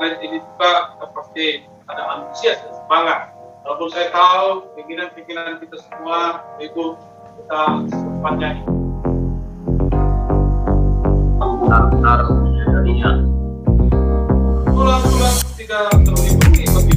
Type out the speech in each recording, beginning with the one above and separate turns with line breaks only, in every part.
selain ini juga kita pasti ada antusias dan semangat. Walaupun saya tahu keinginan-keinginan kita semua itu kita secepatnya
benar-benar jadinya
tulang-tulang tidak terlindungi bagi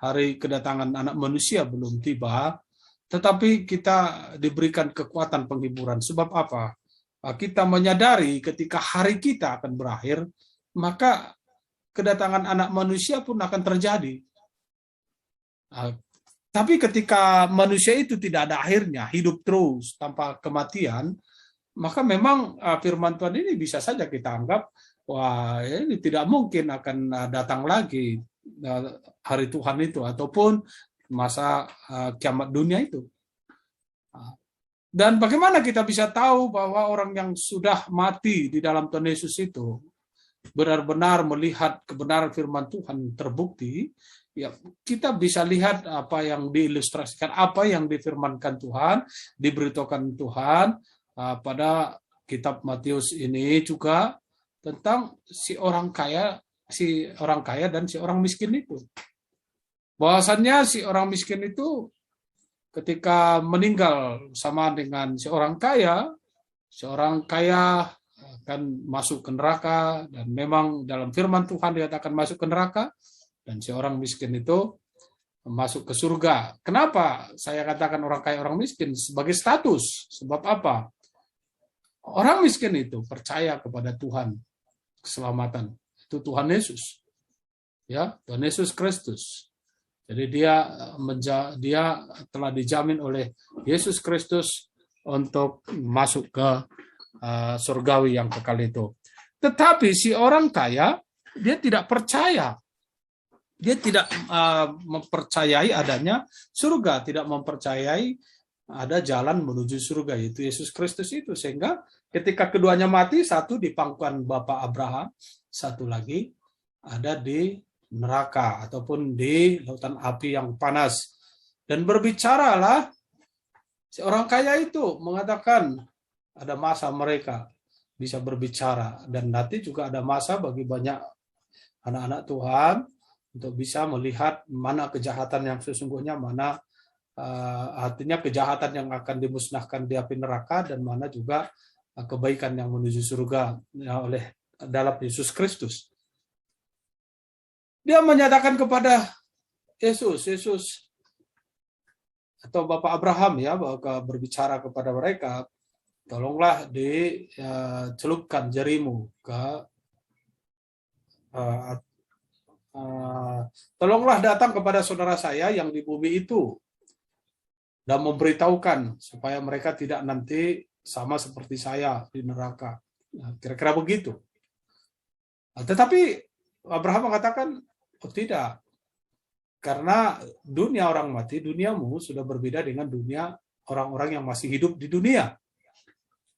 hari kedatangan anak manusia belum tiba, tetapi kita diberikan kekuatan penghiburan. Sebab apa? Kita menyadari ketika hari kita akan berakhir, maka kedatangan anak manusia pun akan terjadi. Tapi ketika manusia itu tidak ada akhirnya, hidup terus tanpa kematian, maka memang firman Tuhan ini bisa saja kita anggap, wah ini tidak mungkin akan datang lagi hari Tuhan itu, ataupun masa kiamat dunia itu. Dan bagaimana kita bisa tahu bahwa orang yang sudah mati di dalam Tuhan Yesus itu benar-benar melihat kebenaran firman Tuhan terbukti? Ya, kita bisa lihat apa yang diilustrasikan, apa yang difirmankan Tuhan, diberitakan Tuhan pada kitab Matius ini juga tentang si orang kaya dan si orang miskin itu. Bahwasannya si orang miskin itu ketika meninggal sama dengan si orang kaya akan masuk ke neraka, dan memang dalam firman Tuhan dia akan masuk ke neraka, dan si orang miskin itu masuk ke surga. Kenapa saya katakan orang kaya orang miskin? Sebagai status. Sebab apa? Orang miskin itu percaya kepada Tuhan keselamatan. Itu Tuhan Yesus. Ya, Tuhan Yesus Kristus. Jadi dia telah dijamin oleh Yesus Kristus untuk masuk ke surgawi yang kekal itu. Tetapi si orang kaya, dia tidak percaya. Dia tidak mempercayai adanya surga, tidak mempercayai ada jalan menuju surga, yaitu Yesus Kristus itu. Sehingga ketika keduanya mati, satu di pangkuan Bapak Abraham, satu lagi ada di neraka ataupun di lautan api yang panas. Dan berbicaralah si orang kaya itu mengatakan ada masa mereka bisa berbicara, dan nanti juga ada masa bagi banyak anak-anak Tuhan untuk bisa melihat mana kejahatan yang sesungguhnya, mana artinya kejahatan yang akan dimusnahkan di api neraka, dan mana juga kebaikan yang menuju surga oleh dalam Yesus Kristus. Dia menyatakan kepada Yesus atau Bapak Abraham, ya, berbicara kepada mereka, tolonglah dicelupkan jarimu ke tolonglah datang kepada saudara saya yang di bumi itu dan memberitahukan supaya mereka tidak nanti sama seperti saya di neraka. Kira-kira begitu. Tetapi Abraham mengatakan, oh tidak, karena dunia orang mati, duniamu sudah berbeda dengan dunia orang-orang yang masih hidup di dunia.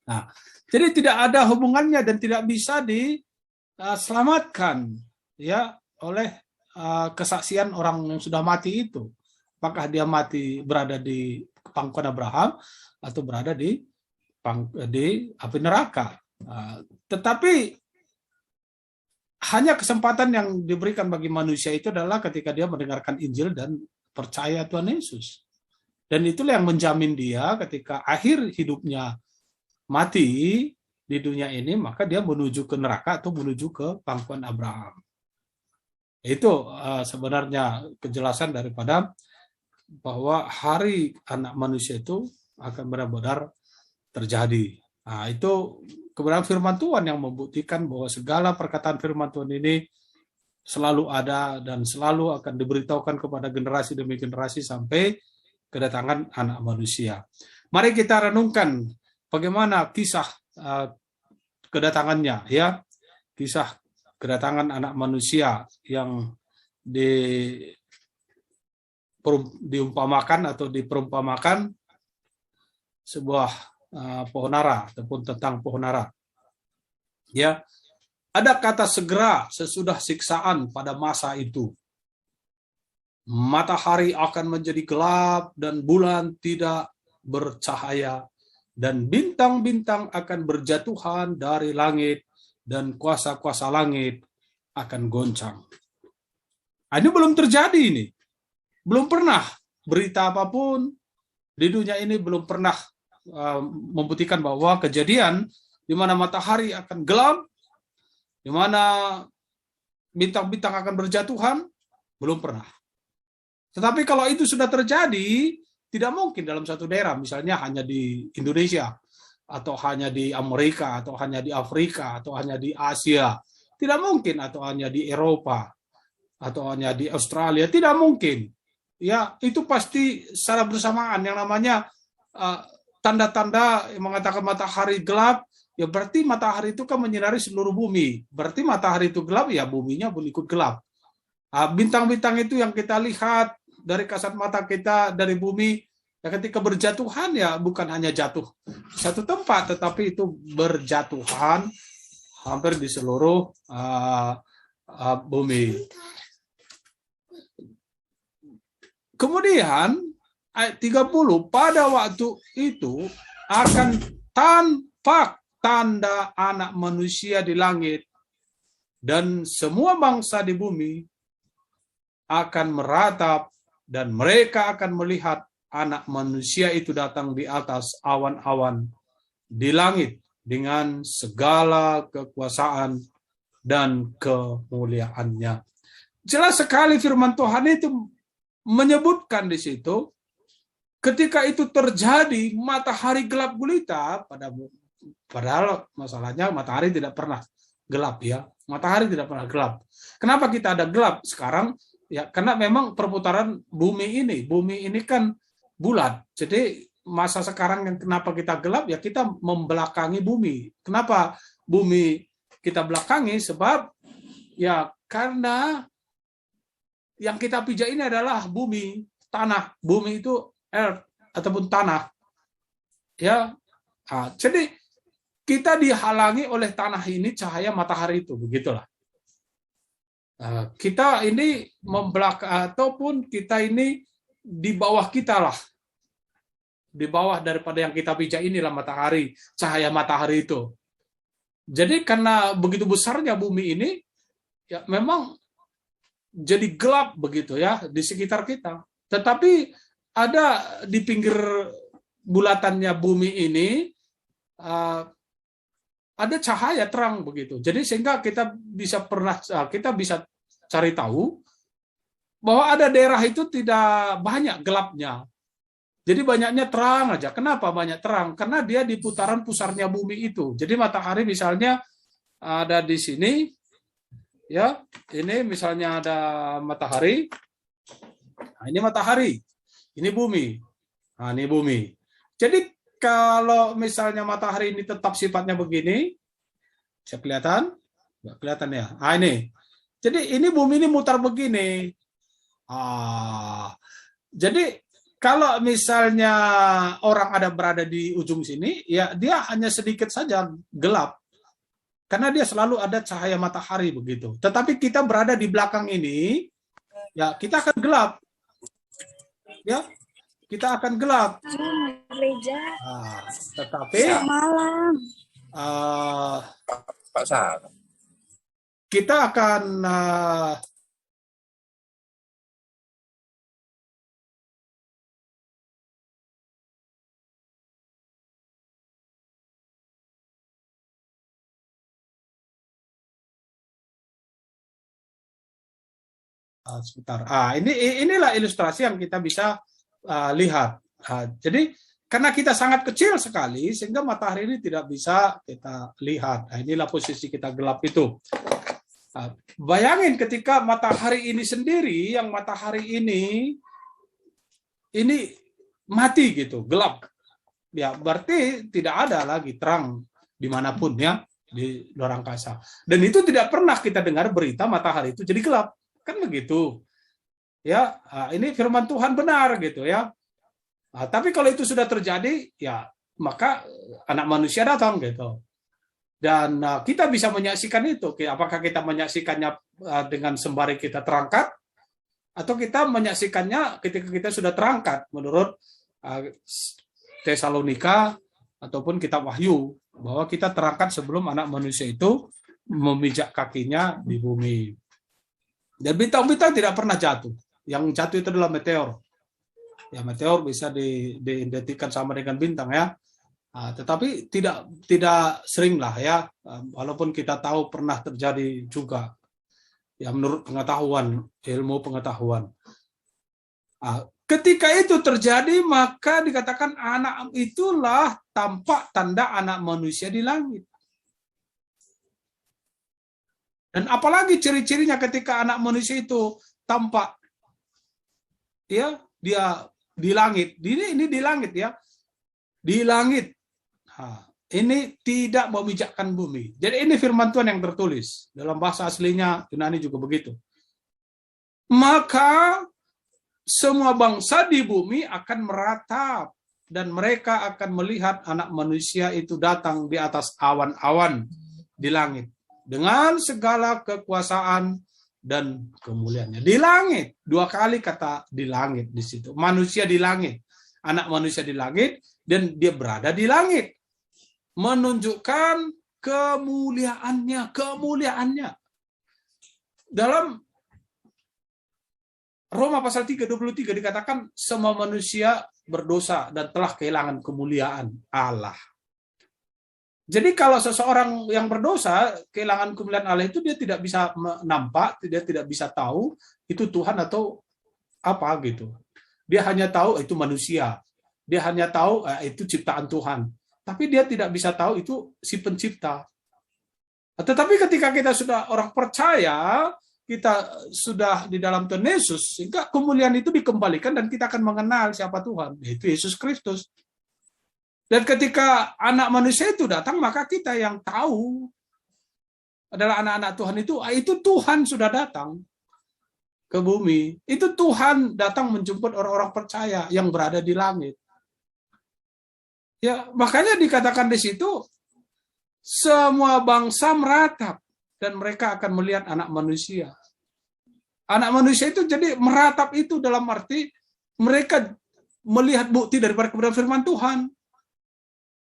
Nah, jadi tidak ada hubungannya dan tidak bisa diselamatkan, ya, oleh kesaksian orang yang sudah mati itu. Apakah dia mati berada di pangkuan Abraham atau berada di api neraka. Tetapi hanya kesempatan yang diberikan bagi manusia itu adalah ketika dia mendengarkan Injil dan percaya Tuhan Yesus. Dan itulah yang menjamin dia ketika akhir hidupnya mati di dunia ini, maka dia menuju ke neraka atau menuju ke pangkuan Abraham. Itu sebenarnya kejelasan daripada bahwa hari anak manusia itu akan benar-benar terjadi. Nah, itu kebenaran firman Tuhan yang membuktikan bahwa segala perkataan firman Tuhan ini selalu ada dan selalu akan diberitahukan kepada generasi demi generasi sampai kedatangan anak manusia. Mari kita renungkan bagaimana kisah kedatangannya, ya, kisah kedatangan anak manusia yang diumpamakan atau diperumpamakan sebuah pohon ara ataupun tentang pohon ara. Ya, Ada kata segera sesudah siksaan pada masa itu. Matahari akan menjadi gelap dan bulan tidak bercahaya, dan bintang-bintang akan berjatuhan dari langit, dan kuasa-kuasa langit akan goncang. Ini belum terjadi ini. Belum pernah berita apapun di dunia ini belum pernah membuktikan bahwa kejadian di mana matahari akan gelap, di mana bintang-bintang akan berjatuhan, belum pernah. Tetapi kalau itu sudah terjadi, tidak mungkin dalam satu daerah, misalnya hanya di Indonesia, atau hanya di Amerika, atau hanya di Afrika, atau hanya di Asia. Tidak mungkin, atau hanya di Eropa, atau hanya di Australia. Tidak mungkin. Ya, itu pasti secara bersamaan. Yang namanya tanda-tanda yang mengatakan matahari gelap, ya berarti matahari itu kan menyinari seluruh bumi. Berarti matahari itu gelap, ya buminya pun ikut gelap. Bintang-bintang itu yang kita lihat dari kasat mata kita dari bumi, ya ketika berjatuhan ya bukan hanya jatuh satu tempat, tetapi itu berjatuhan hampir di seluruh bumi. Kemudian ayat 30, pada waktu itu akan tampak tanda anak manusia di langit, dan semua bangsa di bumi akan meratap, dan mereka akan melihat anak manusia itu datang di atas awan-awan di langit dengan segala kekuasaan dan kemuliaannya. Jelas sekali firman Tuhan itu menyebutkan di situ, ketika itu terjadi matahari gelap gulita, padahal masalahnya matahari tidak pernah gelap ya. Matahari tidak pernah gelap. Kenapa kita ada gelap sekarang? Ya, karena memang perputaran bumi ini kan bulat. Jadi masa sekarang yang kenapa kita gelap, ya kita membelakangi bumi. Kenapa bumi kita belakangi? Sebab ya karena yang kita pijak ini adalah bumi, tanah. Bumi itu earth ataupun tanah. Ya, jadi kita dihalangi oleh tanah ini cahaya matahari itu, begitulah. Kita ini ataupun kita ini di bawah kita lah, di bawah daripada yang kita pijak inilah matahari, cahaya matahari itu. Jadi karena begitu besarnya bumi ini, ya memang jadi gelap begitu ya di sekitar kita. Tetapi ada di pinggir bulatannya bumi ini ada cahaya terang begitu. Jadi sehingga kita bisa cari tahu bahwa ada daerah itu tidak banyak gelapnya. Jadi banyaknya terang aja. Kenapa banyak terang? Karena dia di putaran pusarnya bumi itu. Jadi matahari misalnya ada di sini, ya ini misalnya ada matahari. Nah, ini matahari, ini bumi. Nah, ini bumi. Jadi kalau misalnya matahari ini tetap sifatnya begini, bisa kelihatan? Nggak kelihatan ya? Ini. Jadi ini bumi ini mutar begini. Jadi kalau misalnya orang ada berada di ujung sini, ya dia hanya sedikit saja gelap. Karena dia selalu ada cahaya matahari begitu. Tetapi kita berada di belakang ini, ya kita akan gelap. Ya, kita akan gelap. Tetapi
malam.
Pak Sal.
Kita akan sebentar. Inilah ilustrasi yang kita bisa lihat. Jadi karena kita sangat kecil sekali sehingga matahari ini tidak bisa kita lihat. Inilah posisi kita gelap itu. Bayangin ketika matahari ini sendiri, yang matahari ini mati gitu, gelap. Ya berarti tidak ada lagi terang dimanapun ya di luar angkasa. Dan itu tidak pernah kita dengar berita matahari itu jadi gelap. Kan begitu. Ya, ini firman Tuhan benar gitu ya. Tapi kalau itu sudah terjadi, ya maka anak manusia datang gitu. Dan kita bisa menyaksikan itu. Apakah kita menyaksikannya dengan sembari kita terangkat, atau kita menyaksikannya ketika kita sudah terangkat menurut Tesalonika ataupun kitab Wahyu, bahwa kita terangkat sebelum anak manusia itu memijak kakinya di bumi. Dan bintang-bintang tidak pernah jatuh. Yang jatuh itu adalah meteor. Ya, meteor bisa diidentikan sama dengan bintang ya. Tetapi tidak sering lah ya, walaupun kita tahu pernah terjadi juga ya menurut pengetahuan, ilmu pengetahuan. Ketika itu terjadi, maka dikatakan anak itulah tampak tanda anak manusia di langit. Dan apalagi ciri-cirinya ketika anak manusia itu tampak, ya dia di langit. Ini di langit ya, di langit. Ini tidak memijakkan bumi. Jadi ini firman Tuhan yang tertulis. Dalam bahasa aslinya Yunani juga begitu. Maka semua bangsa di bumi akan meratap. Dan mereka akan melihat anak manusia itu datang di atas awan-awan di langit. Dengan segala kekuasaan dan kemuliaannya. Di langit. 2 kali kata di langit di situ. Manusia di langit. Anak manusia di langit. Dan dia berada di langit. Menunjukkan kemuliaannya. Dalam Roma pasal 3:23 dikatakan semua manusia berdosa dan telah kehilangan kemuliaan Allah. Jadi kalau seseorang yang berdosa kehilangan kemuliaan Allah itu, dia tidak bisa nampak, dia tidak bisa tahu itu Tuhan atau apa gitu. Dia hanya tahu itu manusia. Dia hanya tahu itu ciptaan Tuhan. Tapi dia tidak bisa tahu itu si pencipta. Tetapi ketika kita sudah orang percaya, kita sudah di dalam Tuhan Yesus, sehingga kemuliaan itu dikembalikan dan kita akan mengenal siapa Tuhan, yaitu Yesus Kristus. Dan ketika anak manusia itu datang, maka kita yang tahu adalah anak-anak Tuhan itu Tuhan sudah datang ke bumi. Itu Tuhan datang menjemput orang-orang percaya yang berada di langit. Ya, makanya dikatakan di situ semua bangsa meratap dan mereka akan melihat anak manusia. Anak manusia itu jadi meratap itu dalam arti mereka melihat bukti daripada kebenaran firman Tuhan.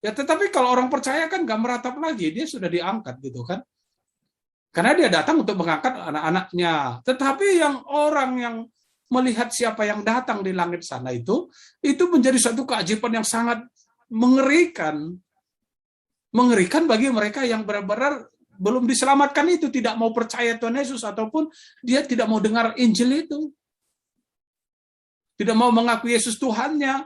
Ya, tetapi kalau orang percaya kan nggak meratap lagi, dia sudah diangkat gitu kan. Karena dia datang untuk mengangkat anak-anaknya. Tetapi orang yang melihat siapa yang datang di langit sana itu menjadi suatu keajaiban yang sangat mengerikan bagi mereka yang benar-benar belum diselamatkan itu, tidak mau percaya Tuhan Yesus ataupun dia tidak mau dengar Injil itu, tidak mau mengakui Yesus Tuhannya,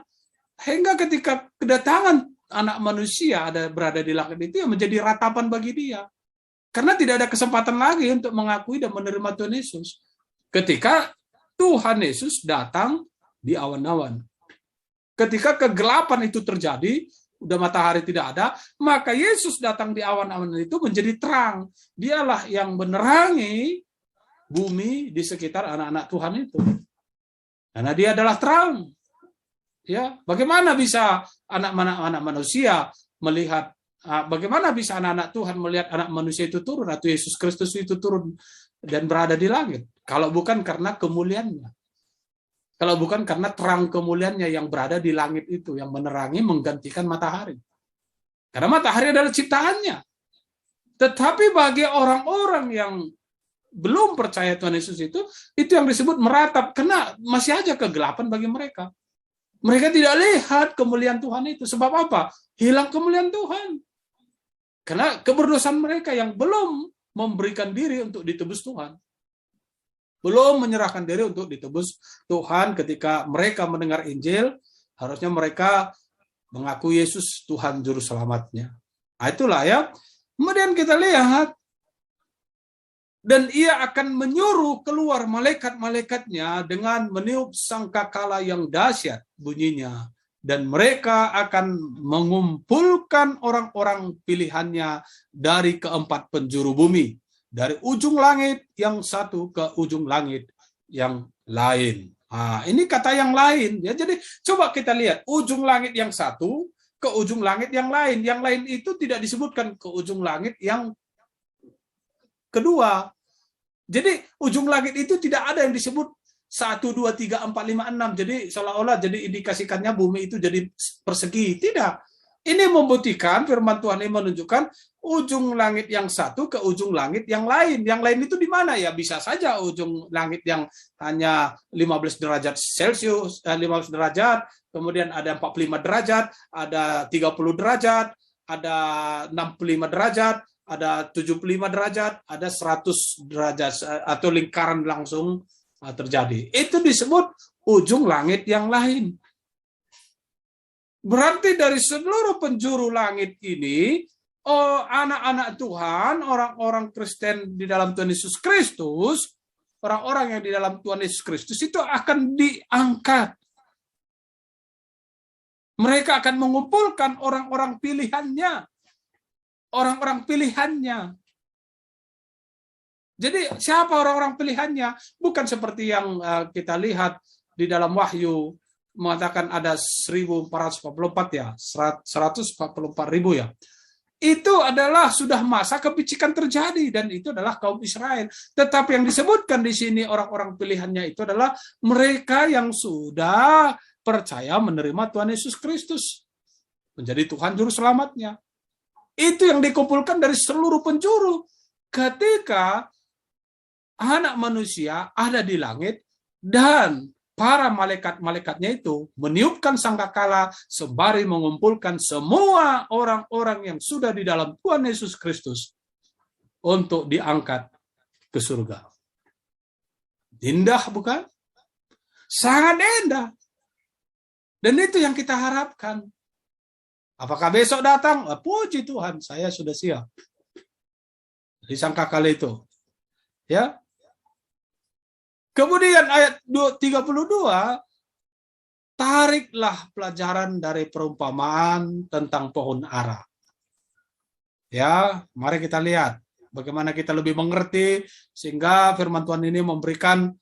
hingga ketika kedatangan anak manusia berada di langit itu yang menjadi ratapan bagi dia, karena tidak ada kesempatan lagi untuk mengakui dan menerima Tuhan Yesus ketika Tuhan Yesus datang di awan-awan. Ketika kegelapan itu terjadi, udah matahari tidak ada, maka Yesus datang di awan-awan itu menjadi terang. Dialah yang menerangi bumi di sekitar anak-anak Tuhan itu. Karena dia adalah terang. Ya, bagaimana bisa anak-anak manusia melihat, bagaimana bisa anak-anak Tuhan melihat anak manusia itu turun atau Yesus Kristus itu turun dan berada di langit? Kalau bukan karena kemuliaannya. Kalau bukan karena terang kemuliaannya yang berada di langit itu, yang menerangi menggantikan matahari. Karena matahari adalah ciptaannya. Tetapi bagi orang-orang yang belum percaya Tuhan Yesus itu yang disebut meratap, karena masih aja kegelapan bagi mereka. Mereka tidak lihat kemuliaan Tuhan itu. Sebab apa? Hilang kemuliaan Tuhan. Karena keberdosaan mereka yang belum memberikan diri untuk ditebus Tuhan. Belum menyerahkan diri untuk ditebus Tuhan. Ketika mereka mendengar Injil, harusnya mereka mengaku Yesus Tuhan Juru Selamatnya. Nah, itulah ya. Kemudian kita lihat, dan ia akan menyuruh keluar malaikat-malaikatnya dengan meniup sangkakala yang dahsyat bunyinya. Dan mereka akan mengumpulkan orang-orang pilihannya dari keempat penjuru bumi. Dari ujung langit yang satu ke ujung langit yang lain. Nah, ini kata yang lain. Ya, jadi coba kita lihat ujung langit yang satu ke ujung langit yang lain. Yang lain itu tidak disebutkan ke ujung langit yang kedua. Jadi ujung langit itu tidak ada yang disebut 1, 2, 3, 4, 5, 6. Jadi seolah-olah jadi indikasikannya bumi itu jadi persegi. Tidak. Ini membuktikan firman Tuhan ini menunjukkan ujung langit yang satu ke ujung langit yang lain. Yang lain itu di mana ya? Bisa saja ujung langit yang hanya 15 derajat Celcius, 15 derajat, kemudian ada 45 derajat, ada 30 derajat, ada 65 derajat, ada 75 derajat, ada 100 derajat atau lingkaran langsung terjadi. Itu disebut ujung langit yang lain. Berarti dari seluruh penjuru langit ini, anak-anak Tuhan, orang-orang Kristen di dalam Tuhan Yesus Kristus, orang-orang yang di dalam Tuhan Yesus Kristus itu akan diangkat. Mereka akan mengumpulkan orang-orang pilihannya. Orang-orang pilihannya. Jadi siapa orang-orang pilihannya? Bukan seperti yang kita lihat di dalam Wahyu, mengatakan ada 1444 ya, 144.000 ya. Itu adalah sudah masa kepicikan terjadi dan itu adalah kaum Israel. Tetapi yang disebutkan di sini orang-orang pilihannya itu adalah mereka yang sudah percaya menerima Tuhan Yesus Kristus menjadi Tuhan juru selamatnya. Itu yang dikumpulkan dari seluruh penjuru. Ketika anak manusia ada di langit dan para malaikat-malaikatnya itu meniupkan sangkakala sembari mengumpulkan semua orang-orang yang sudah di dalam Tuhan Yesus Kristus untuk diangkat ke surga. Indah bukan? Sangat indah. Dan itu yang kita harapkan. Apakah besok datang? Puji Tuhan, saya sudah siap. Di sangkakala itu. Ya. Kemudian ayat 32, tariklah pelajaran dari perumpamaan tentang pohon ara. Ya, mari kita lihat bagaimana kita lebih mengerti sehingga firman Tuhan ini memberikan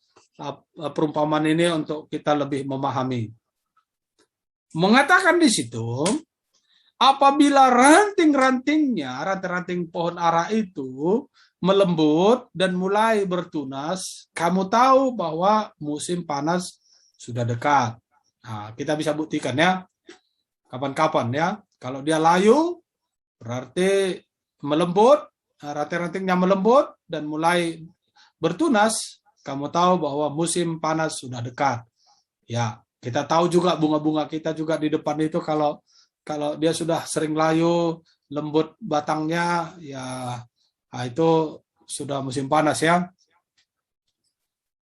perumpamaan ini untuk kita lebih memahami. Mengatakan di situ, apabila ranting-rantingnya, ranting-ranting pohon ara itu melembut dan mulai bertunas, kamu tahu bahwa musim panas sudah dekat. Nah, kita bisa buktikan ya, kapan-kapan ya. Kalau dia layu, berarti melembut, ranting-rantingnya melembut dan mulai bertunas, kamu tahu bahwa musim panas sudah dekat. Ya, kita tahu juga bunga-bunga kita juga di depan itu kalau dia sudah sering layu, lembut batangnya, ya itu sudah musim panas ya.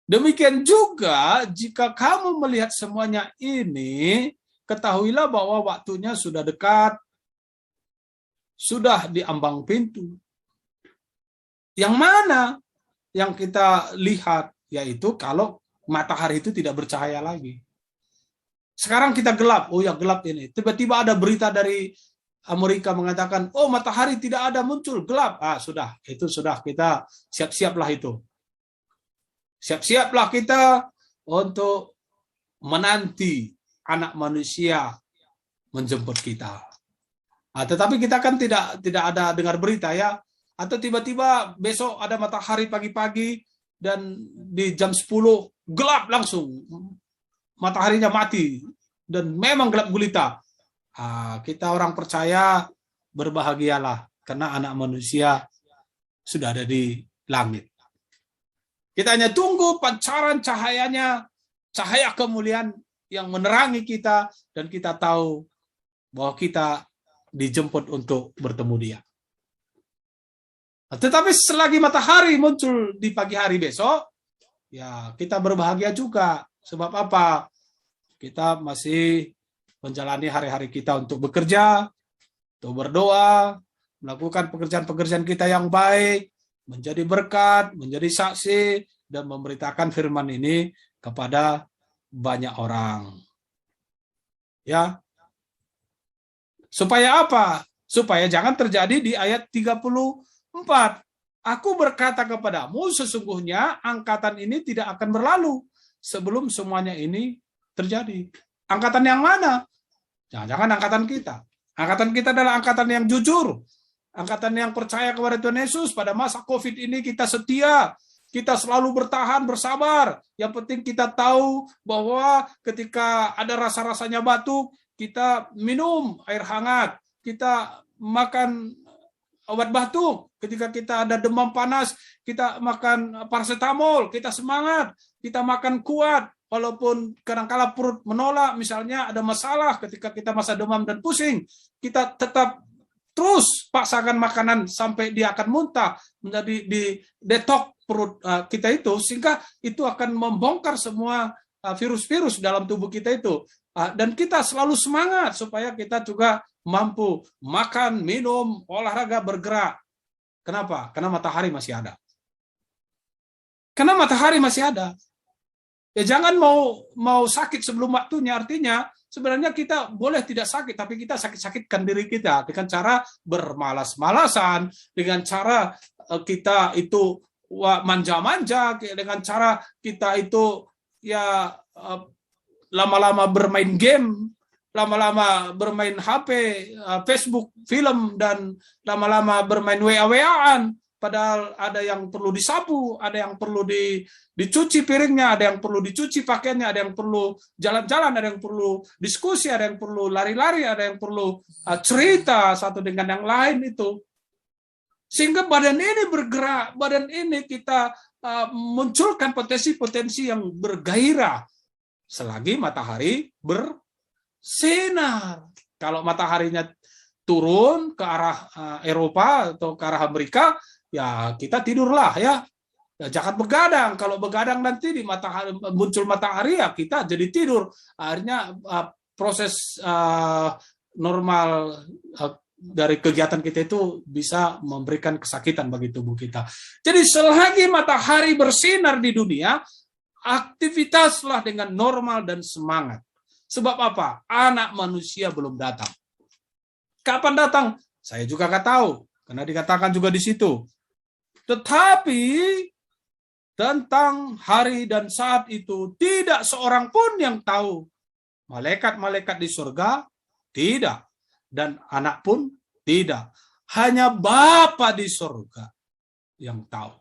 Demikian juga jika kamu melihat semuanya ini, ketahuilah bahwa waktunya sudah dekat, sudah di ambang pintu. Yang mana yang kita lihat, yaitu kalau matahari itu tidak bercahaya lagi. Sekarang kita gelap, oh ya gelap ini. Tiba-tiba ada berita dari Amerika mengatakan, oh matahari tidak ada muncul, gelap. Sudah, itu sudah, kita siap-siaplah itu. Siap-siaplah kita untuk menanti anak manusia menjemput kita. Tetapi kita kan tidak ada dengar berita ya. Atau tiba-tiba besok ada matahari pagi-pagi dan di jam 10 gelap langsung. Mataharinya mati dan memang gelap gulita. Kita orang percaya berbahagialah karena anak manusia sudah ada di langit. Kita hanya tunggu pancaran cahayanya, cahaya kemuliaan yang menerangi kita dan kita tahu bahwa kita dijemput untuk bertemu Dia. Tetapi selagi matahari muncul di pagi hari besok, ya kita berbahagia juga. Sebab apa? Kita masih menjalani hari-hari kita untuk bekerja, untuk berdoa, melakukan pekerjaan-pekerjaan kita yang baik, menjadi berkat, menjadi saksi, dan memberitakan firman ini kepada banyak orang. Ya. Supaya apa? Supaya jangan terjadi di ayat 34. Aku berkata kepadamu, sesungguhnya angkatan ini tidak akan berlalu sebelum semuanya ini terjadi. Angkatan yang mana? Jangan-jangan angkatan kita. Angkatan kita adalah angkatan yang jujur, angkatan yang percaya kepada Tuhan Yesus. Pada masa COVID ini kita setia, kita selalu bertahan, bersabar. Yang penting kita tahu bahwa ketika ada rasa-rasanya batuk, kita minum air hangat, kita makan obat batuk. Ketika kita ada demam panas, kita makan paracetamol, kita semangat, kita makan kuat. Walaupun kadang-kala perut menolak, misalnya ada masalah ketika kita masa demam dan pusing, kita tetap terus paksakan makanan sampai dia akan muntah, menjadi di detok perut kita itu, sehingga itu akan membongkar semua virus-virus dalam tubuh kita itu. Dan kita selalu semangat supaya kita juga mampu makan, minum, olahraga, bergerak. Kenapa? Karena matahari masih ada. Karena matahari masih ada. Ya jangan mau sakit sebelum waktunya, artinya sebenarnya kita boleh tidak sakit, tapi kita sakit-sakitkan diri kita dengan cara bermalas-malasan, dengan cara kita itu manja-manja, dengan cara kita itu ya lama-lama bermain game, lama-lama bermain HP, Facebook, film, dan lama-lama bermain WA-WA-an. Padahal ada yang perlu disapu, ada yang perlu dicuci piringnya, ada yang perlu dicuci pakaiannya, ada yang perlu jalan-jalan, ada yang perlu diskusi, ada yang perlu lari-lari, ada yang perlu cerita satu dengan yang lain itu. Sehingga badan ini bergerak, badan ini kita munculkan potensi-potensi yang bergairah selagi matahari bersinar. Kalau mataharinya turun ke arah Eropa atau ke arah Amerika, ya kita tidurlah ya. Jangan begadang. Kalau begadang nanti di matahari muncul matahari ya kita jadi tidur. Akhirnya proses normal dari kegiatan kita itu bisa memberikan kesakitan bagi tubuh kita. Jadi selagi matahari bersinar di dunia, aktivitaslah dengan normal dan semangat. Sebab apa? Anak manusia belum datang. Kapan datang? Saya juga nggak tahu, karena dikatakan juga di situ. Tetapi tentang hari dan saat itu tidak seorang pun yang tahu. Malaikat-malaikat di surga tidak, dan anak pun tidak. Hanya Bapa di surga yang tahu.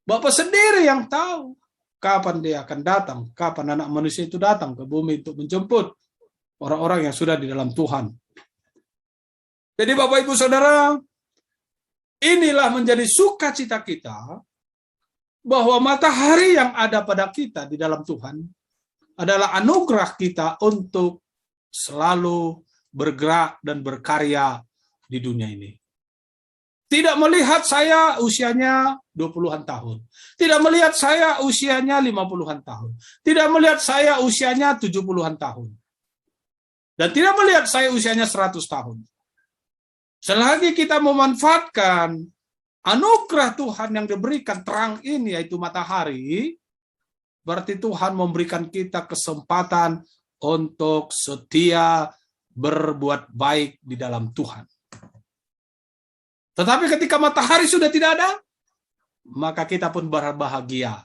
Bapa sendiri yang tahu kapan dia akan datang, kapan anak manusia itu datang ke bumi untuk menjemput orang-orang yang sudah di dalam Tuhan. Jadi Bapak Ibu Saudara, inilah menjadi sukacita kita bahwa matahari yang ada pada kita di dalam Tuhan adalah anugerah kita untuk selalu bergerak dan berkarya di dunia ini. Tidak melihat saya usianya 20-an tahun. Tidak melihat saya usianya 50-an tahun. Tidak melihat saya usianya 70-an tahun. Dan tidak melihat saya usianya 100 tahun. Selagi kita memanfaatkan anugerah Tuhan yang diberikan terang ini, yaitu matahari, berarti Tuhan memberikan kita kesempatan untuk setia berbuat baik di dalam Tuhan. Tetapi ketika matahari sudah tidak ada, maka kita pun berbahagia.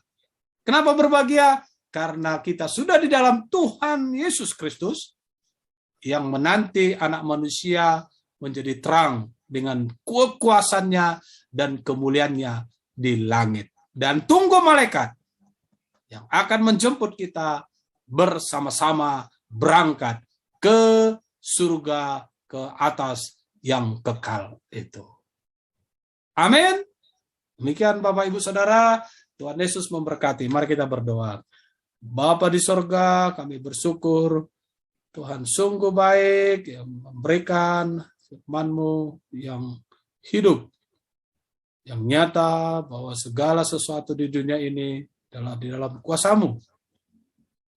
Kenapa berbahagia? Karena kita sudah di dalam Tuhan Yesus Kristus yang menanti anak manusia menjadi terang dengan kekuasaannya dan kemuliaannya di langit. Dan tunggu malaikat yang akan menjemput kita bersama-sama berangkat ke surga, ke atas yang kekal itu. Amin. Demikian Bapak Ibu Saudara, Tuhan Yesus memberkati. Mari kita berdoa. Bapa di sorga, kami bersyukur Tuhan sungguh baik yang memberikan firman-Mu yang hidup, yang nyata, bahwa segala sesuatu di dunia ini adalah di dalam kuasa-Mu.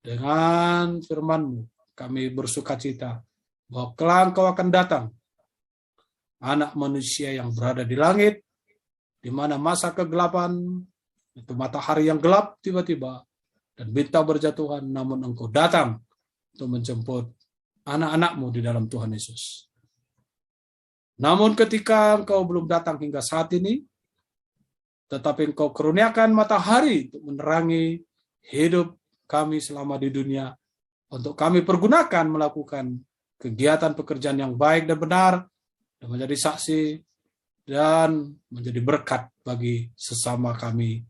Dengan firman-Mu, kami bersukacita bahwa kelak Engkau akan datang, anak manusia yang berada di langit, di mana masa kegelapan, itu matahari yang gelap tiba-tiba, dan bintang berjatuhan, namun Engkau datang untuk menjemput anak-anak-Mu di dalam Tuhan Yesus. Namun ketika Engkau belum datang hingga saat ini, tetapi Engkau kurniakan matahari untuk menerangi hidup kami selama di dunia, untuk kami pergunakan melakukan kegiatan pekerjaan yang baik dan benar, dan menjadi saksi dan menjadi berkat bagi sesama kami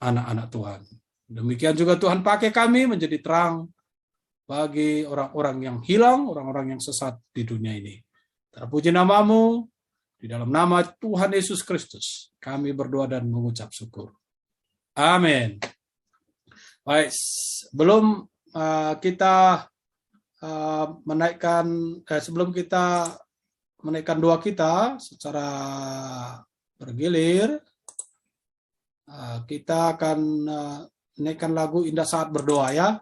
anak-anak Tuhan. Demikian juga Tuhan pakai kami menjadi terang bagi orang-orang yang hilang, orang-orang yang sesat di dunia ini. Terpuji namamu, di dalam nama Tuhan Yesus Kristus, kami berdoa dan mengucap syukur. Amin. Baik, sebelum kita menaikkan doa kita secara bergilir, kita akan naikkan lagu Indah Saat Berdoa ya.